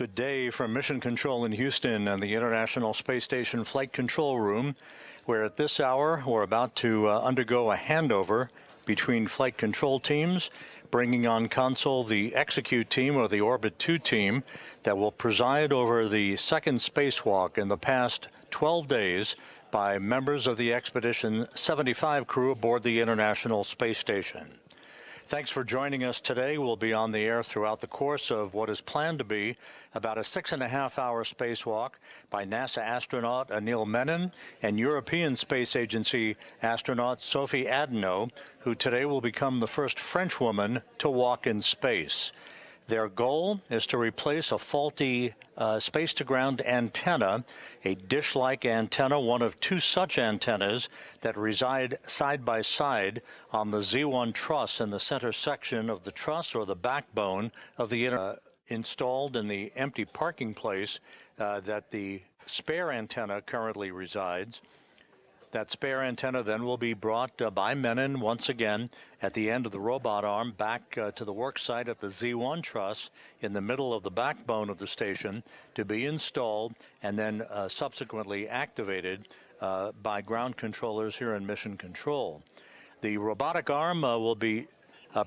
Good day from Mission Control in Houston and the International Space Station Flight Control Room, where at this hour we're about to undergo a handover between flight control teams, bringing on console the execute team, or the Orbit 2 team, that will preside over the second spacewalk in the past 12 days by members of the Expedition 75 crew aboard the International Space Station. Thanks for joining us today. We'll be on the air throughout the course of what is planned to be about a 6.5-hour spacewalk by NASA astronaut Anil Menon and European Space Agency astronaut Sophie Adenot, who today will become the first French woman to walk in space. Their goal is to replace a faulty space-to-ground antenna, a dish-like antenna, one of two such antennas that reside side by side on the Z1 truss in the center section of the truss, or the backbone of the installed in the empty parking place that the spare antenna currently resides. That spare antenna then will be brought by Menon once again at the end of the robot arm back to the work site at the Z1 truss in the middle of the backbone of the station to be installed and then subsequently activated by ground controllers here in Mission Control. The robotic arm will be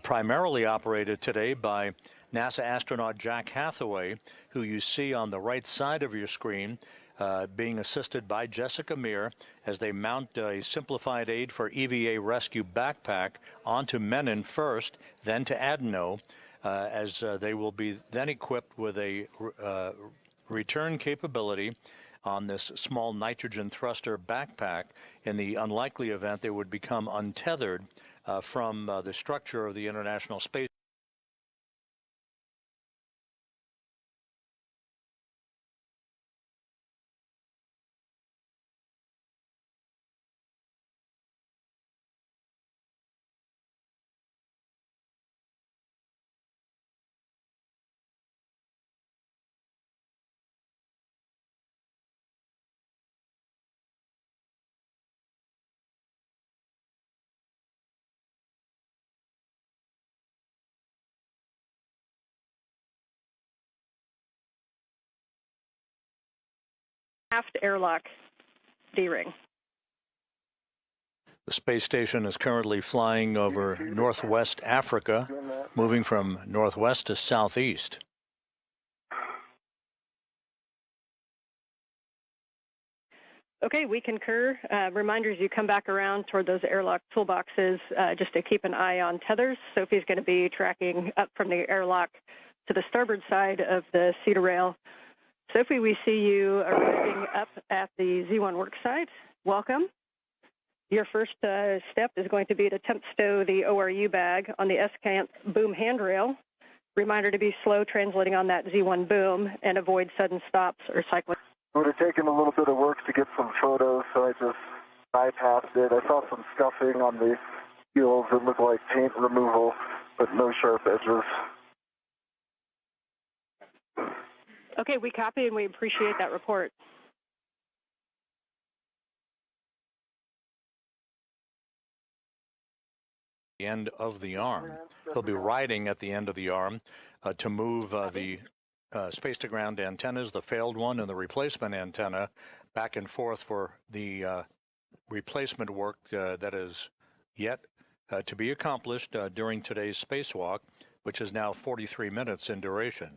primarily operated today by NASA astronaut Jack Hathaway, who you see on the right side of your screen, being assisted by Jessica Meir as they mount a simplified aid for EVA rescue backpack onto Menon first, then to Adenot, as they will be then equipped with a return capability on this small nitrogen thruster backpack in the unlikely event they would become untethered from the structure of the International Space. Aft airlock D-ring. The space station is currently flying over northwest Africa, moving from northwest to southeast. Okay, we concur. Reminders, you come back around toward those airlock toolboxes just to keep an eye on tethers. Sophie's going to be tracking up from the airlock to the starboard side of the cedar rail. Sophie, we see you arriving up at the Z1 worksite. Welcome. Your first step is going to be to temp stow the ORU bag on the SGANT boom handrail. Reminder to be slow translating on that Z1 boom and avoid sudden stops or cycling. It would have taken a little bit of work to get some photos, so I just bypassed it. I saw some scuffing on the heels. It looked like paint removal, but no sharp edges. Okay, we copy and we appreciate that report. The end of the arm. He'll be riding at the end of the arm to move the space-to-ground antennas, the failed one and the replacement antenna, back and forth for the replacement work that is yet to be accomplished during today's spacewalk, which is now 43 minutes in duration.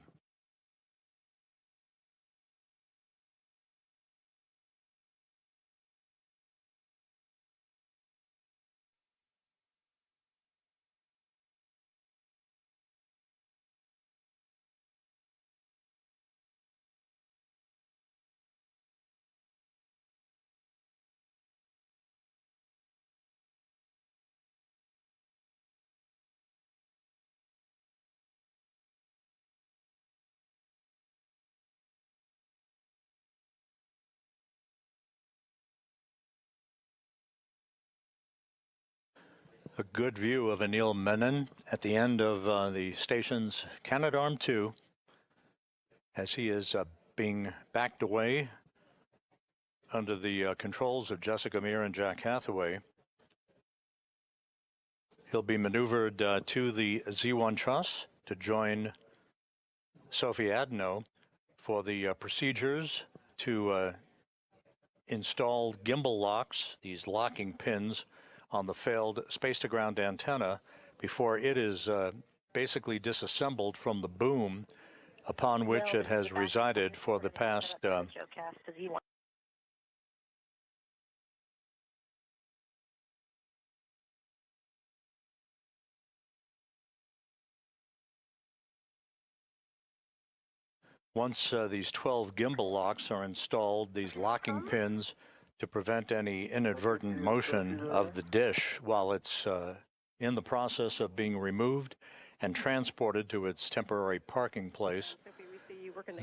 A good view of Anil Menon at the end of the station's Canadarm2 as he is being backed away under the controls of Jessica Meir and Jack Hathaway. He'll be maneuvered to the Z1 truss to join Sophie Adenot for the procedures to install gimbal locks, these locking pins on the failed space-to-ground antenna before it is basically disassembled from the boom upon which it has resided for the past once these 12 gimbal locks are installed, these locking pins to prevent any inadvertent motion of the dish while it's in the process of being removed and transported to its temporary parking place.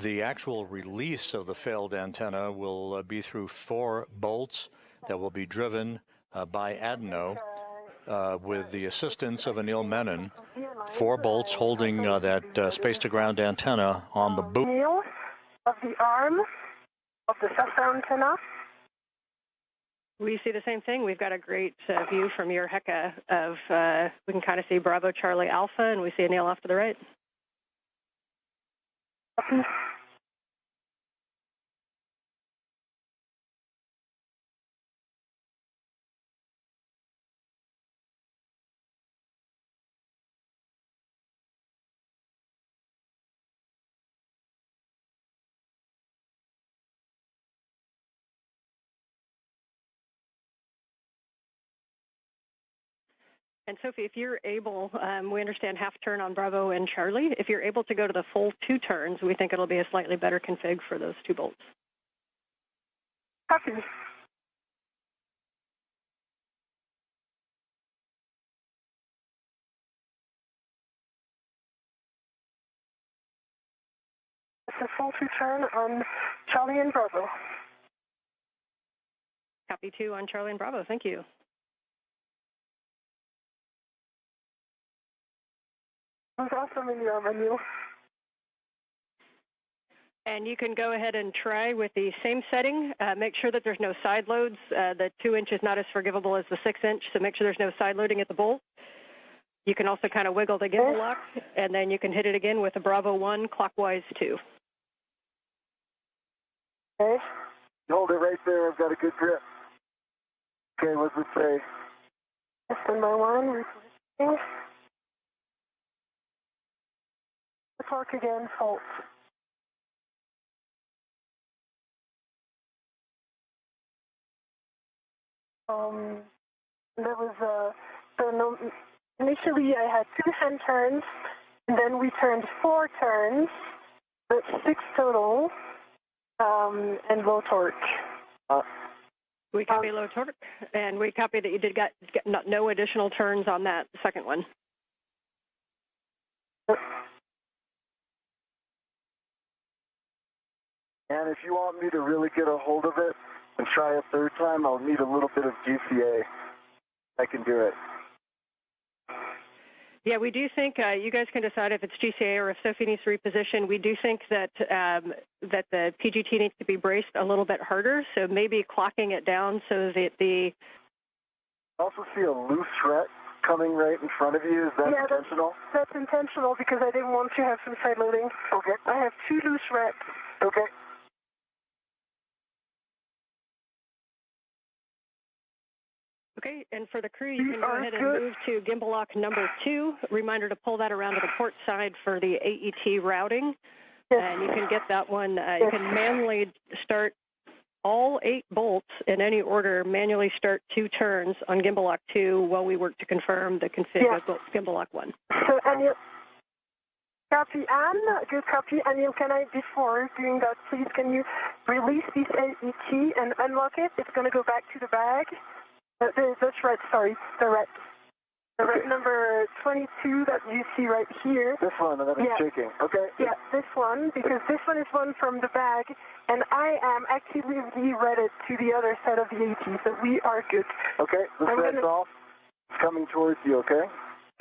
The actual release of the failed antenna will be through 4 bolts that will be driven by Adenot with the assistance of Anil Menon. 4 bolts holding that space-to-ground antenna on the boom of the arm of the SASA antenna. We see the same thing. We've got a great view from your Heka of, we can kind of see Bravo Charlie Alpha, and we see Anil off to the right. Copy. And Sophie, if you're able, we understand half turn on Bravo and Charlie. If you're able to go to the full 2 turns, we think it'll be a slightly better config for those 2 bolts. Copy. It's a full 2 turn on Charlie and Bravo. Copy 2 on Charlie and Bravo. Thank you. It was awesome in your menu. And you can go ahead and try with the same setting. Make sure that there's no side loads. The 2 inch is not as forgivable as the 6 inch, so make sure there's no side loading at the bolt. You can also kind of wiggle the gimbal lock, and then you can hit it again with a Bravo 1 clockwise 2. Okay. Hold it right there. I've got a good grip. Okay, what's it say? Stand by 1. Repositioning. Torque again, fault. There was initially I had 2 hand turns, and then we turned 4 turns, but 6 total, and low torque. We copy low torque, and we copy that you did get no additional turns on that second one. And if you want me to really get a hold of it and try a 3rd time, I'll need a little bit of GCA. I can do it. Yeah, we do think you guys can decide if it's GCA or if Sophie needs to reposition. We do think that that the PGT needs to be braced a little bit harder, so maybe clocking it down so that the... I also see a loose ret coming right in front of you. Is that intentional? That's intentional because I didn't want to have some side loading. Okay. I have 2 loose rets. Okay. Okay, and for the crew, you can go ahead and move to gimbal lock number 2. Reminder to pull that around to the port side for the AET routing. Yes. And you can get that one. You can manually start all 8 bolts in any order, manually start 2 turns on gimbal lock 2 while we work to confirm the config of gimbal lock 1. So, Anil, copy Anne, good copy. Anil, can I, before doing that, please, can you release this AET and unlock it? It's going to go back to the bag. That's right, sorry, the ret. The ret number 22 that you see right here. This one that I'm shaking, okay? Yeah, this one, because this one is one from the bag, and I am actively reretted to the other side of the AT, so we are good. Okay, the thread's off. It's coming towards you, okay?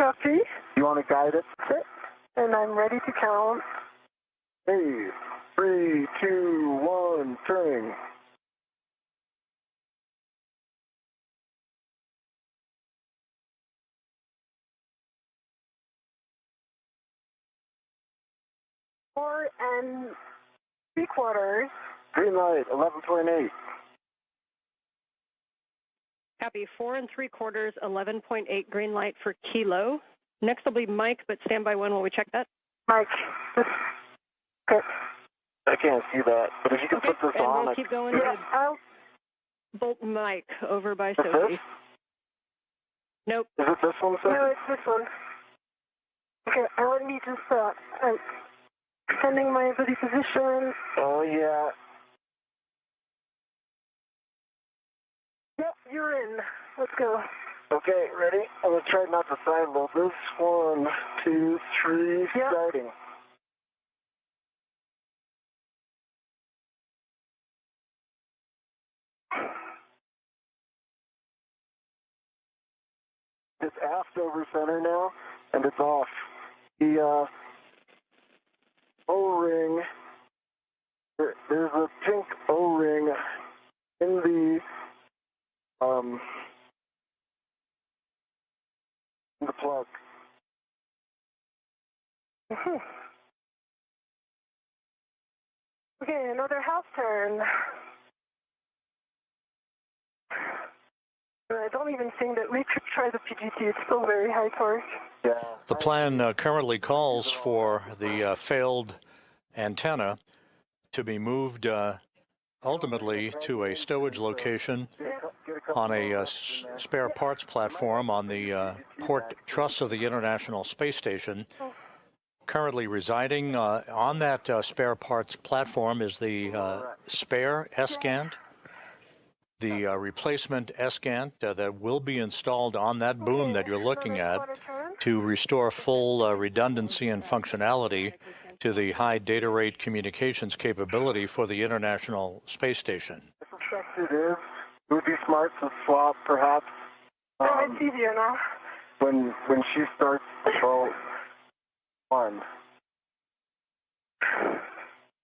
Copy. You want to guide it? That's it. And I'm ready to count. Hey, 3, 2, 1, turning. And 3/4. Green light, 11.8. Copy, 4 3/4, 11.8 green light for Kilo. Next will be Mike, but stand by one while we check that. Mike. Okay. I can't see that, but if you can Okay, put this and on, we'll keep going Yeah, I'll. Bolt Mike over by Is Sophie. this? Nope. Is it this one, sir? No, it's this one. Okay, let me just, extending my body position. Oh, yeah. Yep, you're in. Let's go. Okay, ready? I'm going to try not to side load this. 1, 2, 3, Yep. starting. It's aft over center now, and it's off. The O-ring, there's a pink O-ring in the plug. Okay, another house turn. I don't even think that we could try the PGT. It's still very high torque. Yeah. The plan currently calls for the failed antenna to be moved ultimately to a stowage location on a spare parts platform on the port truss of the International Space Station. Currently residing on that spare parts platform is the spare SGANT, the replacement SGANT that will be installed on that boom that you're looking at to restore full redundancy and functionality to the high data rate communications capability for the International Space Station. I suspect it is. It would be smart to swap, perhaps. It's easier now. When she starts the boat. 1.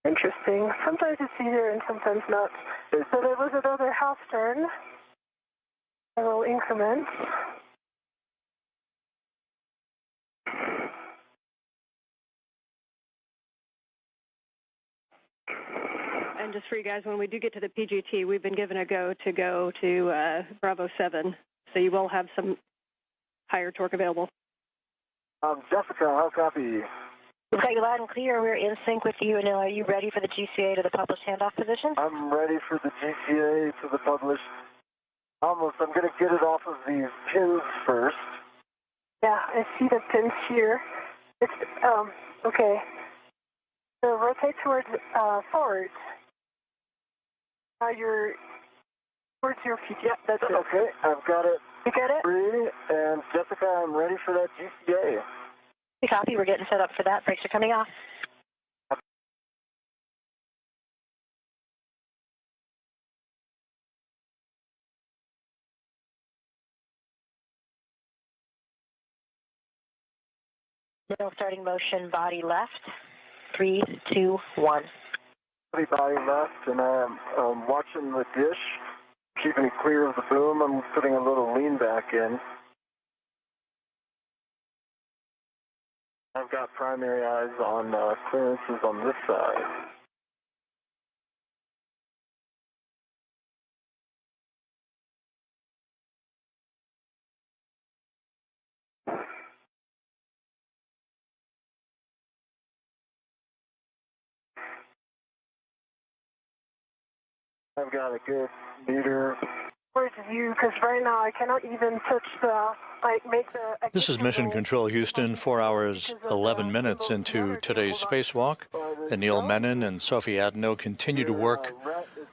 Interesting. Sometimes it's easier and sometimes not. So there was another half turn. Several increments. And just for you guys, when we do get to the PGT, we've been given a go to Bravo 7, so you will have some higher torque available. Jessica, how copy? We've got you loud and clear. We're in sync with you. And are you ready for the GCA to the published handoff position? I'm ready for the GCA to the published. Almost. I'm going to get it off of these pins first. Yeah, I see the pins here. It's, okay. So rotate towards, forward. Now you're towards your feet. Yeah, that's it. Okay, I've got it. You get it? Free, and Jessica, I'm ready for that GCA. We copy. We're getting set up for that. Brakes are coming off. Middle starting motion, body left. 3, 2, 1. Body left, and I'm watching the dish, keeping it clear of the boom. I'm putting a little lean back in. I've got primary eyes on clearances on this side. I've got a good meter. Where's you? Because right now I cannot even touch the, make the... This is Mission Control Houston, 4 hours, 11 minutes into today's spacewalk. Anil Menon and Sophie Adenot continue to work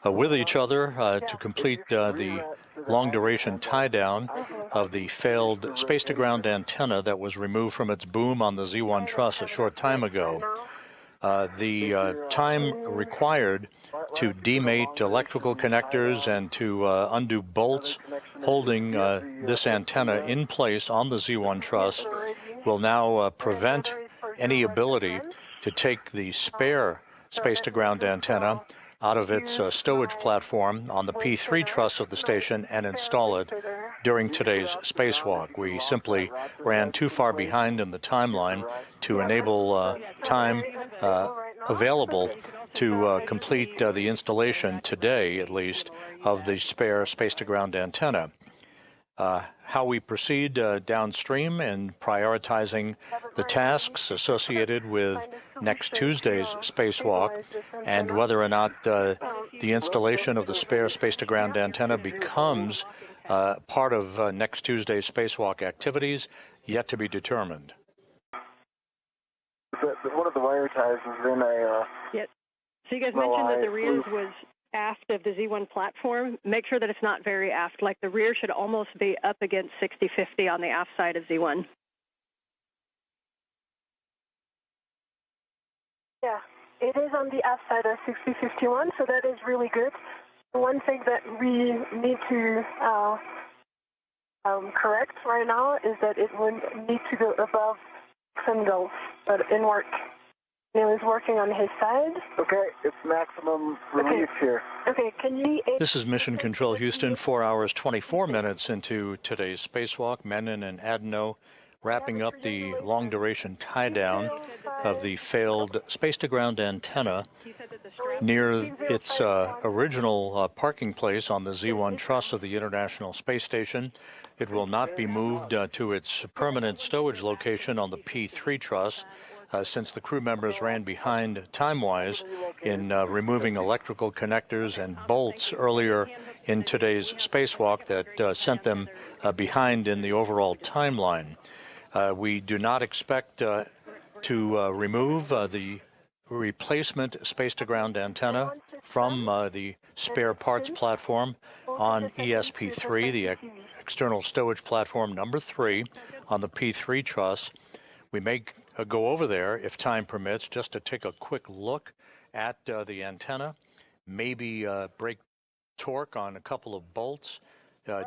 with each other to complete the long-duration tie-down of the failed space-to-ground antenna that was removed from its boom on the Z1 truss a short time ago. The time required to demate electrical connectors and to undo bolts holding this antenna in place on the Z1 truss will now prevent any ability to take the spare space-to-ground antenna out of its stowage platform on the P3 truss of the station and install it during today's spacewalk. We simply ran too far behind in the timeline to enable time available to complete the installation today, at least, of the spare space-to-ground antenna. How we proceed downstream in prioritizing the tasks associated with next Tuesday's spacewalk and whether or not the installation of the spare space-to-ground antenna becomes part of next Tuesday's spacewalk activities, yet to be determined. One of the wire ties is in a... Yes. So you guys mentioned that the rear was aft of the Z1 platform. Make sure that it's not very aft. Like the rear should almost be up against 60-50 on the aft side of Z1. Yeah, it is on the aft side of 60-51, so that is really good. One thing that we need to correct right now is that it would need to go above Singles, but in work. Neil is working on his side. Okay, it's maximum release here. Okay, can you... This is Mission Control Houston, 4 hours, 24 minutes into today's spacewalk. Menon and Adenot wrapping up the long-duration tie-down of the failed space-to-ground antenna near its original parking place on the Z1 truss of the International Space Station. It will not be moved to its permanent stowage location on the P3 truss, since the crew members ran behind time-wise in removing electrical connectors and bolts earlier in today's spacewalk that sent them behind in the overall timeline. We do not expect to remove the replacement space-to-ground antenna from the spare parts platform on ESP3, the external stowage platform number 3 on the P3 truss. We may go over there, if time permits, just to take a quick look at the antenna, maybe break torque on a couple of bolts,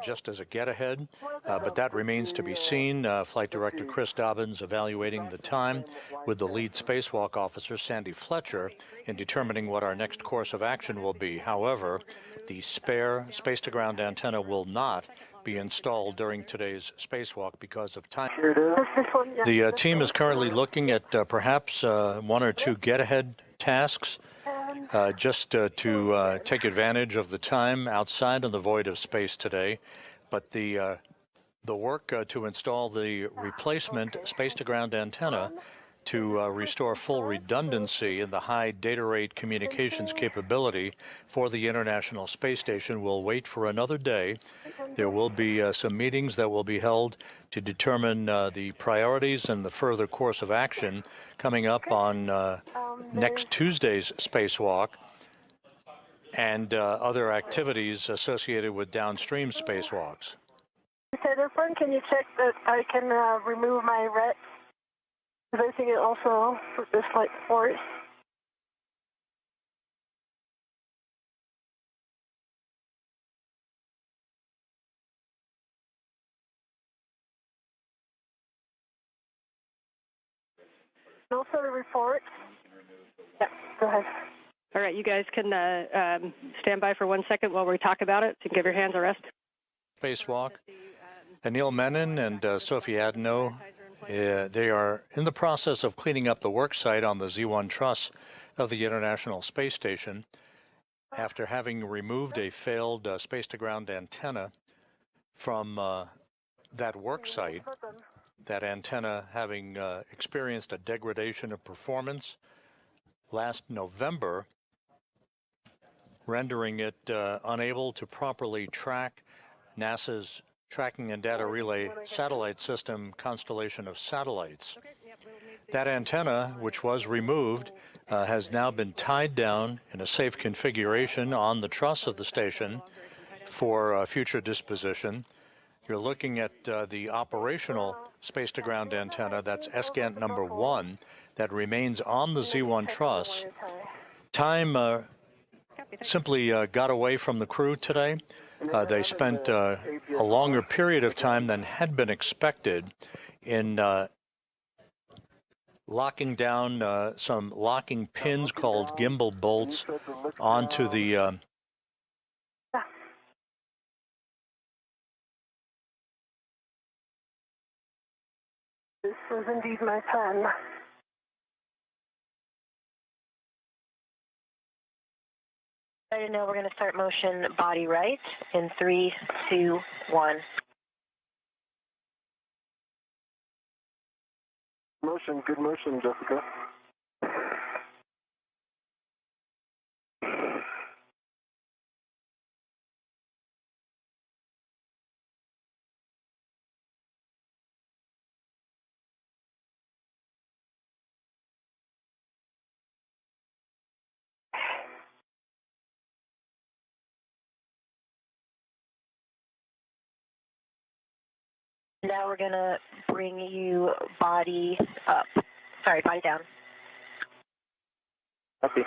just as a get-ahead, but that remains to be seen. Flight Director Chris Dobbins evaluating the time with the lead spacewalk officer, Sandy Fletcher, in determining what our next course of action will be. However, the spare space-to-ground antenna will not be installed during today's spacewalk because of time. The team is currently looking at perhaps 1 or 2 get-ahead tasks, just to take advantage of the time outside of the void of space today. But the work to install the replacement space-to-ground antenna to restore full redundancy in the high data rate communications capability for the International Space Station will wait for another day. There will be some meetings that will be held to determine the priorities and the further course of action coming up on next Tuesday's spacewalk and other activities associated with downstream spacewalks. Tether, can you check that I can remove my ret? Because I think it also for this flight force. And also the report. Yeah, go ahead. All right, you guys can stand by for 1 second while we talk about it to give your hands a rest. Spacewalk. Anil Menon and Sophie Adenot, they are in the process of cleaning up the work site on the Z1 truss of the International Space Station after having removed a failed space-to-ground antenna from that work site. That antenna having experienced a degradation of performance last November, rendering it unable to properly track NASA's Tracking and Data Relay Satellite System constellation of satellites. That antenna, which was removed, has now been tied down in a safe configuration on the truss of the station for future disposition. You're looking at the operational space-to-ground antenna, that's SGANT number 1, that remains on the Z1 truss. Time simply got away from the crew today. They spent a longer period of time than had been expected in locking down some locking pins called gimbal bolts onto the This was indeed my plan. I know we're going to start motion body right in 3, 2, 1. Motion, good motion, Jessica. Now we're going to bring you body up. Sorry, body down. Copy.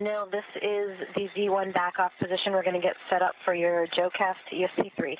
Now this is the Z1 back-off position. We're going to get set up for your JoeCast ESP3.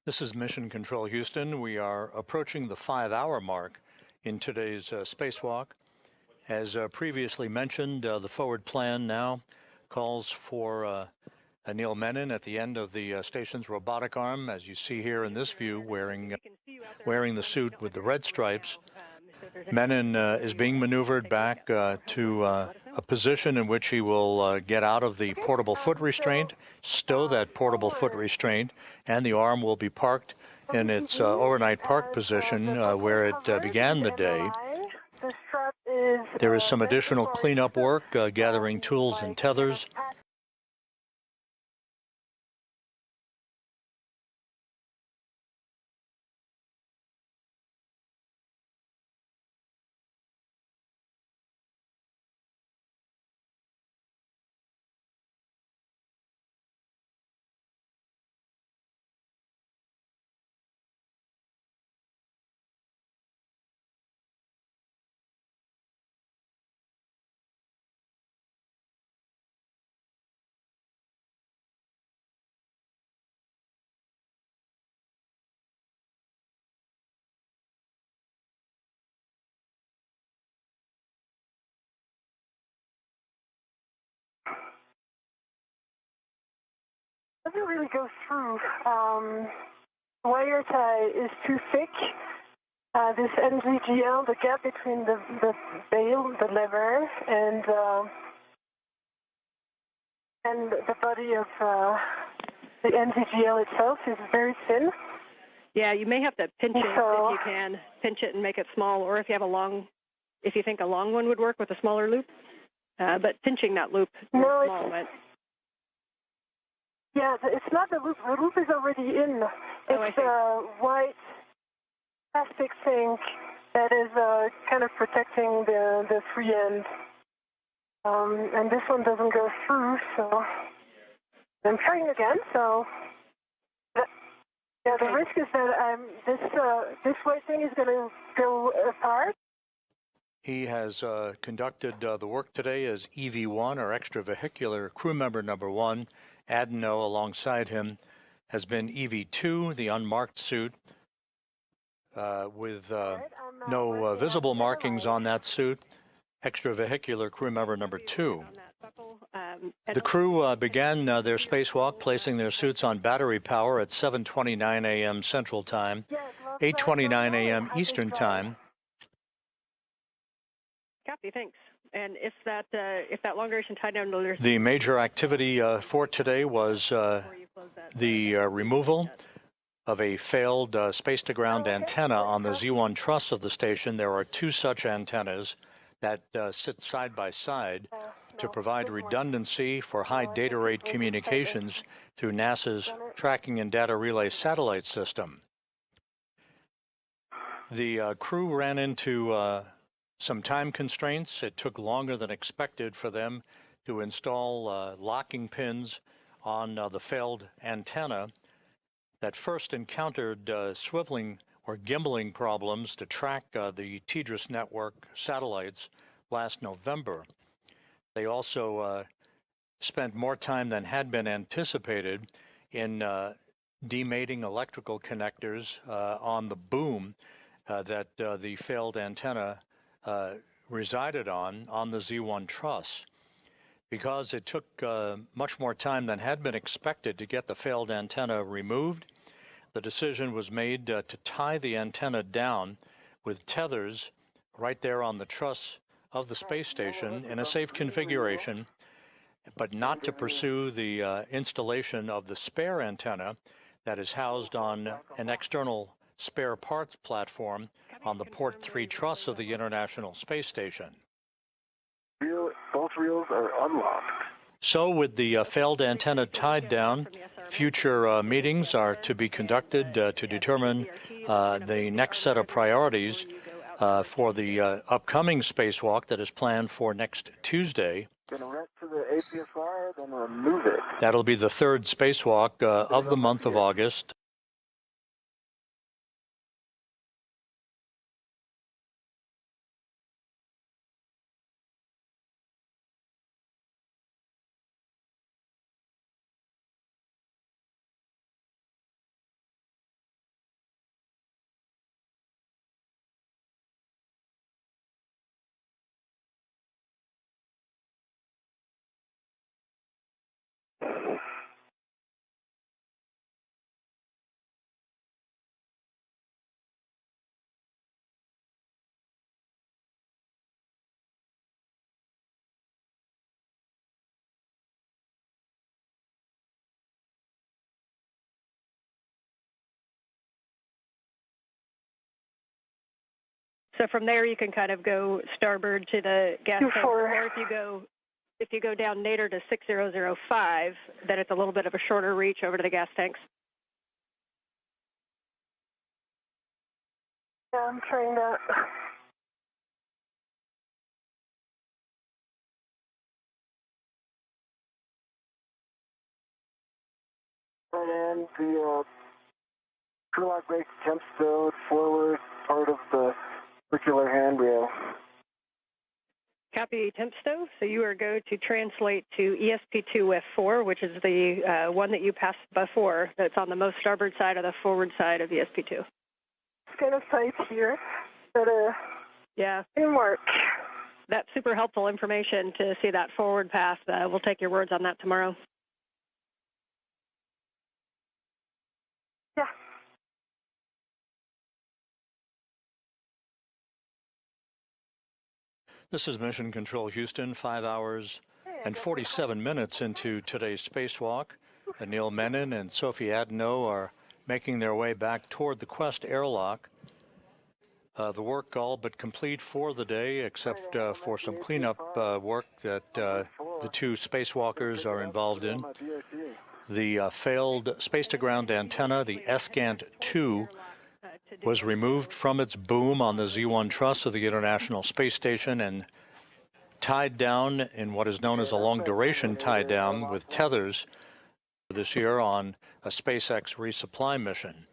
This is Mission Control Houston. We are approaching the 5-hour mark in today's spacewalk. As previously mentioned, the forward plan now calls for Anil Menon at the end of the station's robotic arm, as you see here in this view, wearing the suit with the red stripes. Menon is being maneuvered back to a position in which he will get out of the portable foot restraint, stow that portable foot restraint, and the arm will be parked in its overnight park position where it began the day. There is some additional cleanup work, gathering tools and tethers. Doesn't really go through. Wire tie is too thick. This NZGL, the gap between the bail, the lever, and and the body of the NVGL itself is very thin. Yeah, you may have to pinch it So- if you can. Pinch it and make it small, or if you have if you think a long one would work with a smaller loop. But pinching that loop No, small might. Yeah, it's not the loop. The loop is already in. It's a white plastic thing that is kind of protecting the free end. And this one doesn't go through, so I'm trying again. So, yeah, the risk is that this white thing is going to go apart. He has conducted the work today as EV1, or extravehicular crew member number 1. Adenot, alongside him, has been EV2, the unmarked suit, with no visible markings on that suit. Extravehicular crew member number 2. The crew began their spacewalk, placing their suits on battery power at 7:29 a.m. Central Time, 8:29 a.m. Eastern Time. Copy, thanks. And if that long duration tie down, the major activity for today was the removal of a failed space-to-ground antenna on the Z1 truss of the station. There are 2 such antennas that sit side by side to provide redundancy for high data rate communications through NASA's Tracking and Data Relay Satellite System. The crew ran into some time constraints. It took longer than expected for them to install locking pins on the failed antenna that first encountered swiveling or gimbaling problems to track the TDRS network satellites last November. They also spent more time than had been anticipated in demating electrical connectors on the boom that the failed antenna resided on the Z1 truss. Because it took much more time than had been expected to get the failed antenna removed, the decision was made to tie the antenna down with tethers right there on the truss of the space station in a safe configuration, but not to pursue the installation of the spare antenna that is housed on an external spare parts platform on the Port 3 truss of the International Space Station. Both reels are unlocked. So with the failed antenna tied down, future meetings are to be conducted to determine the next set of priorities for the upcoming spacewalk that is planned for next Tuesday. Gonna rent to the APSR, then remove it. That'll be the 3rd spacewalk of the month of August. So from there, you can kind of go starboard to the gas tank, or if you go down nadir to 6005, then it's a little bit of a shorter reach over to the gas tanks. Yeah, I'm trying that. And the crew lock brake jump stowed forward part of the circular handrail. Copy, temp stow. So you are going to translate to ESP2F4, which is the one that you passed before, that's on the most starboard side of the forward side of ESP2. It's kind of tight here, but yeah, it'll work. That's super helpful information to see that forward path. We'll take your words on that tomorrow. Yeah. This is Mission Control Houston, 5 hours And 47 minutes into today's spacewalk, Anil Menon and Sophie Adenot are making their way back toward the Quest airlock. The work all but complete for the day, except for some cleanup work that the two spacewalkers are involved in. The failed space-to-ground antenna, the SGANT 2, was removed from its boom on the Z1 truss of the International Space Station and tied down in what is known as a long-duration tie-down with tethers this year on a SpaceX resupply mission.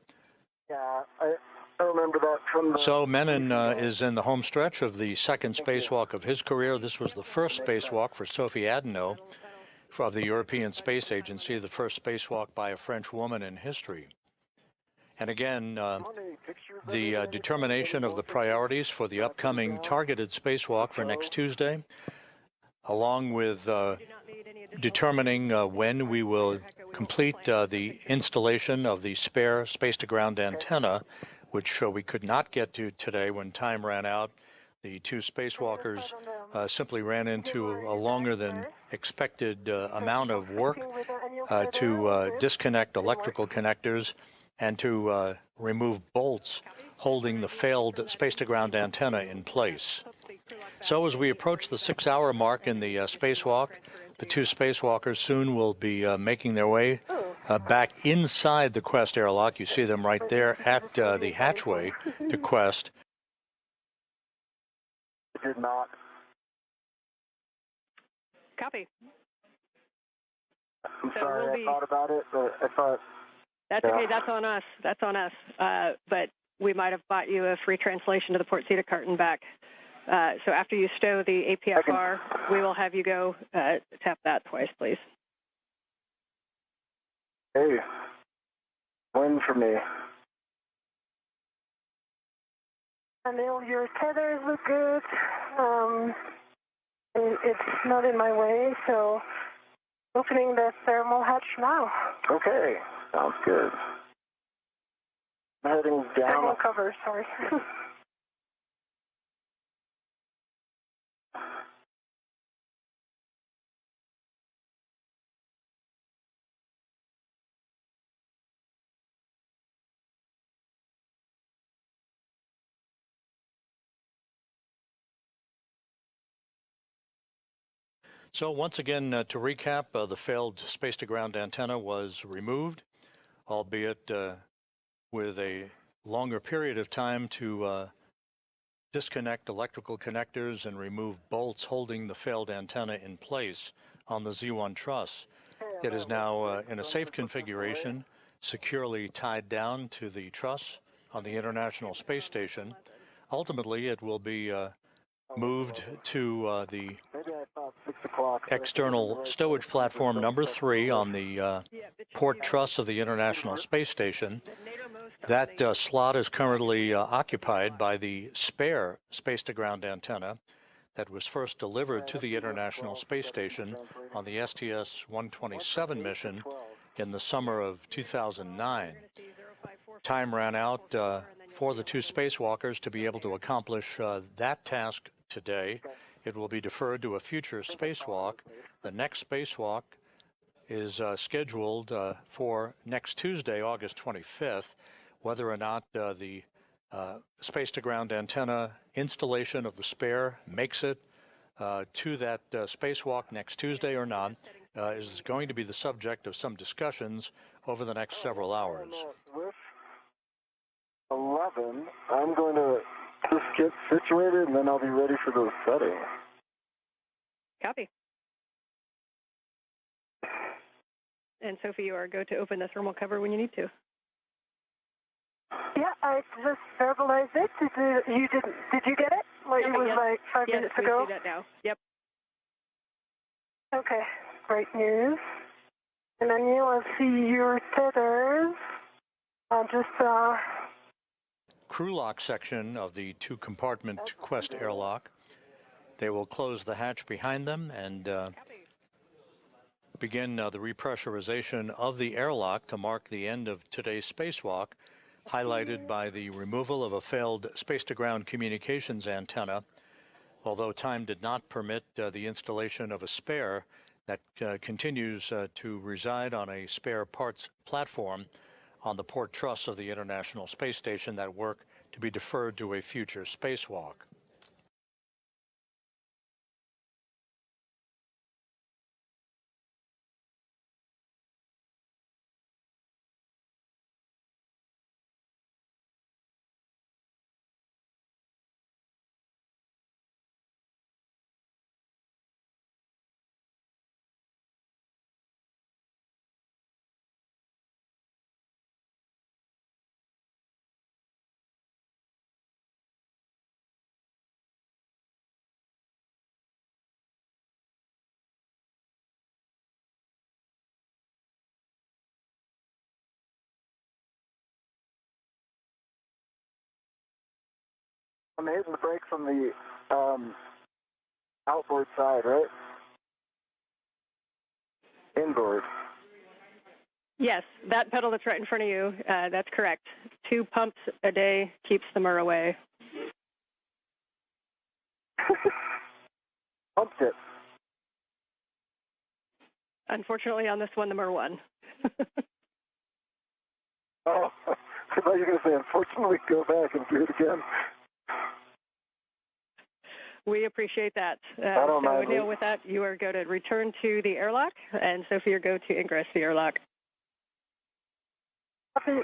Yeah, I remember that from the... So Menon is in the home stretch of the second spacewalk of his career. This was the first spacewalk for Sophie Adenot of the European Space Agency, the first spacewalk by a French woman in history. And again, the determination of the priorities for the upcoming targeted spacewalk for next Tuesday, along with determining when we will complete the installation of the spare space-to-ground antenna, which we could not get to today when time ran out. The two spacewalkers simply ran into a longer than expected amount of work to disconnect electrical connectors and to remove bolts holding the failed space-to-ground antenna in place. So as we approach the 6-hour mark in the spacewalk, the two spacewalkers soon will be making their way back inside the Quest airlock. You see them right there at the hatchway to Quest. Did not. Copy. I'm sorry, I thought about it, but I thought... That's okay, that's on us. That's on us. But we might have bought you a free translation to the Port Cedar carton back. So after you stow the APFR, we will have you go tap that twice, please. Hey, win for me. Anil, your tethers look good. It's not in my way, so opening the thermal hatch now. Okay, sounds good. I'm heading down. Thermal cover, sorry. So once again, to recap, the failed space-to-ground antenna was removed, albeit with a longer period of time to disconnect electrical connectors and remove bolts holding the failed antenna in place on the Z1 truss. It is now in a safe configuration, securely tied down to the truss on the International Space Station. Ultimately, it will be moved to the external stowage platform number 3 on the port truss of the International Space Station. That slot is currently occupied by the spare space-to-ground antenna that was first delivered to the International Space Station on the STS-127 mission in the summer of 2009. Time ran out for the two spacewalkers to be able to accomplish that task today. It will be deferred to a future spacewalk. The next spacewalk is scheduled for next Tuesday, August 25th. Whether or not the space-to-ground antenna installation of the spare makes it to that spacewalk next Tuesday or not is going to be the subject of some discussions over the next several hours. With 11, I'm going to just get situated, and then I'll be ready for those settings. Copy. And Sophie, you are go to open the thermal cover when you need to. Yeah, I just verbalized it. Did you get it? Like it was yes. like 5 minutes ago? We see that now. Yep. Okay, great news. And then you will see your tethers. Crew lock section of the two-compartment Quest airlock. They will close the hatch behind them and begin the repressurization of the airlock to mark the end of today's spacewalk, highlighted by the removal of a failed space-to-ground communications antenna although time did not permit the installation of a spare that continues to reside on a spare parts platform on the port truss of the International Space Station. That work to be deferred to a future spacewalk. I'm hitting the brakes on the outboard side, right? Inboard. Yes, that pedal that's right in front of you, that's correct. 2 pumps a day keeps the myrrh away. Pumped it. Unfortunately, on this one, the myrrh won. Oh, I thought you were going to say, unfortunately, go back and do it again. We appreciate that. I don't mind. Anil, with that, you are going to return to the airlock, and Sophie, you're going to ingress the airlock. Copy.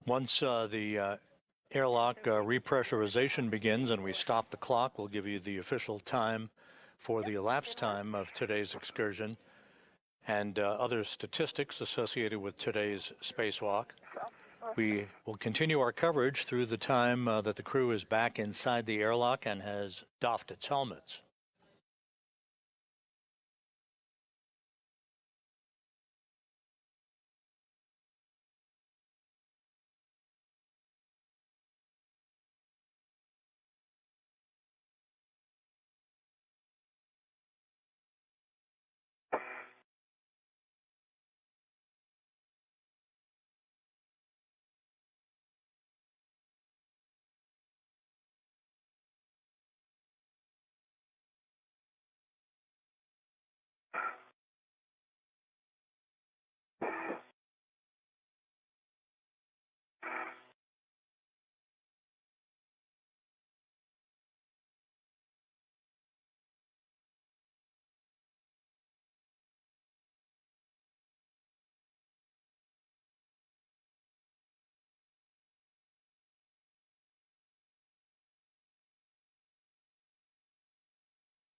Once the airlock repressurization begins and we stop the clock, we'll give you the official time for the elapsed time of today's excursion and other statistics associated with today's spacewalk. We will continue our coverage through the time that the crew is back inside the airlock and has doffed its helmets.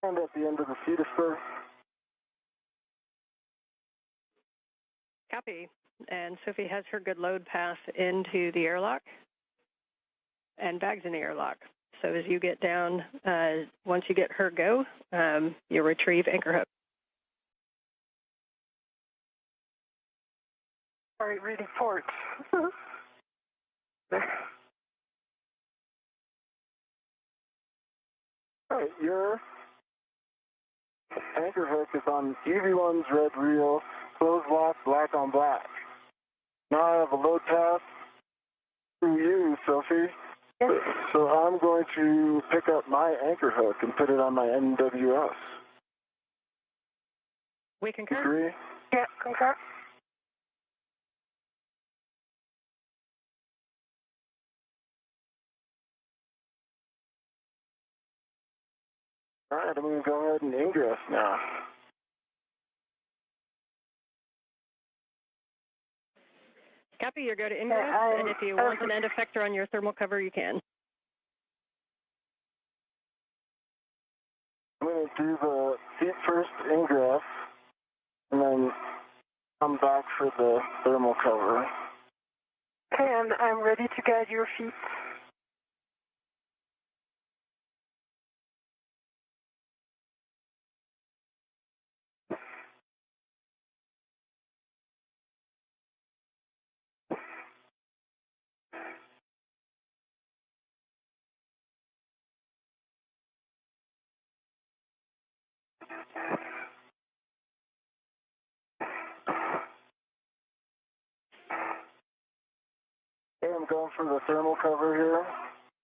And at the end of the feeder spur. Copy. And Sophie has her good load pass into the airlock and bags in the airlock. So as you get down, once you get her go, you retrieve anchor hook. All right, reading port. All right, your anchor hook is on EV1's red reel, closed lock, black on black. Now I have a load pass through you, Sophie. Yes. So I'm going to pick up my anchor hook and put it on my NWS. We concur. Agree? Yeah, concur. All right, I'm going to go ahead and ingress now. Copy, you go to ingress, and if you want an end effector on your thermal cover, you can. I'm going to do the feet first ingress, and then come back for the thermal cover. Okay, and I'm ready to guide your feet. Okay, I'm going for the thermal cover here.